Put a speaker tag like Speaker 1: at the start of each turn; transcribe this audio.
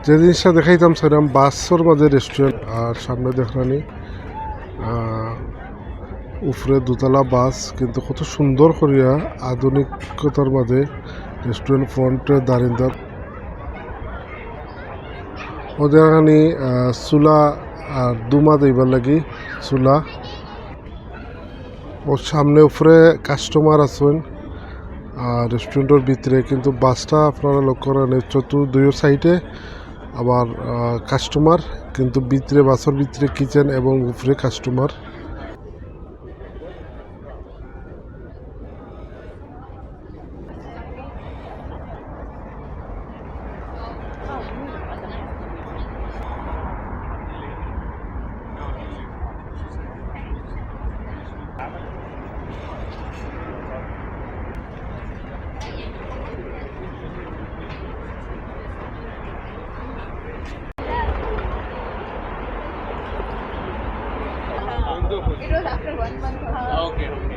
Speaker 1: যে জিনিসটা দেখাইতাম সেরকম বাসর মাঝে রেস্টুরেন্ট আর সামনে দেখলানি উপরে দোতলা বাস কিন্তু কত সুন্দর করিয়া আধুনিকতার মাঝে রেস্টুরেন্ট ফ্রন্টে দাঁড়িয়ে ওদের এখানে চুলা আর দুমা দেবার লাগি চুলা ওর সামনে উপরে কাস্টমার আছেন আর রেস্টুরেন্টের ভিতরে কিন্তু বাসটা আপনারা লক্ষ্য করেন দুই সাইডে আবার কাস্টমার কিন্তু ভিতরে বাসের ভিতরে কিচেন এবং উপরে customer
Speaker 2: It was after 1 month. Okay.